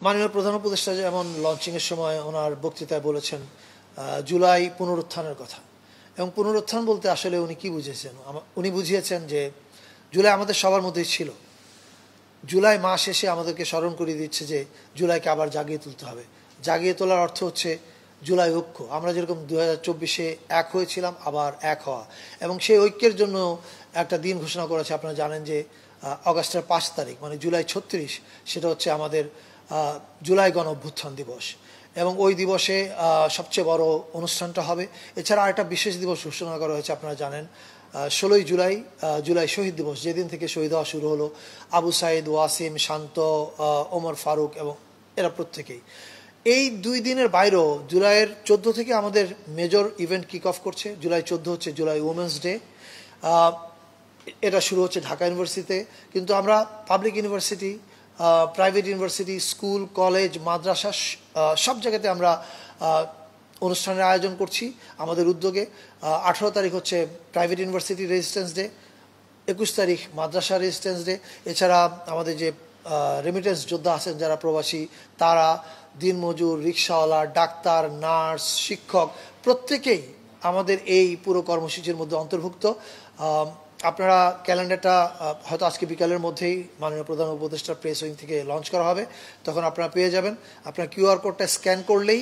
মাননীয় প্রধান উপদেষ্টা যেমন লঞ্চিংয়ের সময় ওনার বক্তৃতায় বলেছেন জুলাই পুনরুত্থানের কথা, এবং পুনরুত্থান বলতে আসলে উনি কি বুঝিয়েছেন? উনি বুঝিয়েছেন যে জুলাই আমাদের সবার মধ্যেই ছিল। জুলাই মাস এসে আমাদেরকে স্মরণ করিয়ে দিচ্ছে যে জুলাইকে আবার জাগিয়ে তুলতে হবে। জাগিয়ে তোলার অর্থ হচ্ছে জুলাই ঐক্য। আমরা যেরকম 2024-এ এক হয়েছিলাম, আবার এক হওয়া, এবং সেই ঐক্যের জন্য একটা দিন ঘোষণা করেছে। আপনারা জানেন যে অগাস্টের 5 তারিখ মানে জুলাই 36, সেটা হচ্ছে আমাদের জুলাই গণ অভ্যুত্থান দিবস, এবং ওই দিবসে সবচেয়ে বড় অনুষ্ঠানটা হবে। এছাড়া আরেকটা বিশেষ দিবস ঘোষণা করা হয়েছে, আপনারা জানেন 16ই জুলাই, জুলাই শহীদ দিবস, যেদিন থেকে শহীদ হওয়া শুরু হলো আবু সাইদ, ওয়াসিম, শান্ত, ওমর ফারুক এবং এরা প্রত্যেকেই। এই 2 দিনের বাইরেও জুলাইয়ের 14 থেকে আমাদের মেজর ইভেন্ট কিক অফ করছে। জুলাই 14 হচ্ছে জুলাই উমেন্স ডে। এটা শুরু হচ্ছে ঢাকা ইউনিভার্সিটিতে, কিন্তু আমরা public university, private university, school, college, মাদ্রাসা সব জায়গাতে আমরা অনুষ্ঠানের আয়োজন করছি আমাদের উদ্যোগে। 18 তারিখ হচ্ছে প্রাইভেট ইউনিভার্সিটি রেজিস্ট্যান্স ডে, 21 তারিখ মাদ্রাসা রেজিস্ট্যান্স ডে। এছাড়া আমাদের যে রেমিটেন্স যোদ্ধা আছেন যারা প্রবাসী, তারা, দিনমজুর, রিক্সাওয়ালা, ডাক্তার, নার্স, শিক্ষক প্রত্যেকেই আমাদের এই পুরো কর্মসূচির মধ্যে অন্তর্ভুক্ত। আপনারা ক্যালেন্ডারটা হয়তো আজকে বিকালের মধ্যেই মাননীয় প্রধান উপদেষ্টা প্রেস উইং থেকে লঞ্চ করা হবে, তখন আপনারা পেয়ে যাবেন। আপনার কিউআর কোডটা স্ক্যান করলেই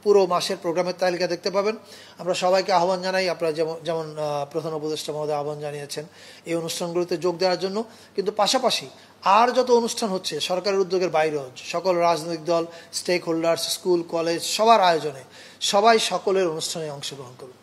পুরো মাসের প্রোগ্রামের তালিকা দেখতে পাবেন। আমরা সবাইকে আহ্বান জানাই, আপনারা যেমন প্রধান উপদেষ্টা মহোদয় আহ্বান জানিয়েছেন এই অনুষ্ঠানগুলোতে যোগ দেওয়ার জন্য, কিন্তু পাশাপাশি আর যত অনুষ্ঠান হচ্ছে সরকারের উদ্যোগের বাইরেও সকল রাজনৈতিক দল, স্টেক হোল্ডার্স, স্কুল, কলেজ সবার আয়োজনে সবাই সকলের অনুষ্ঠানে অংশগ্রহণ করুন।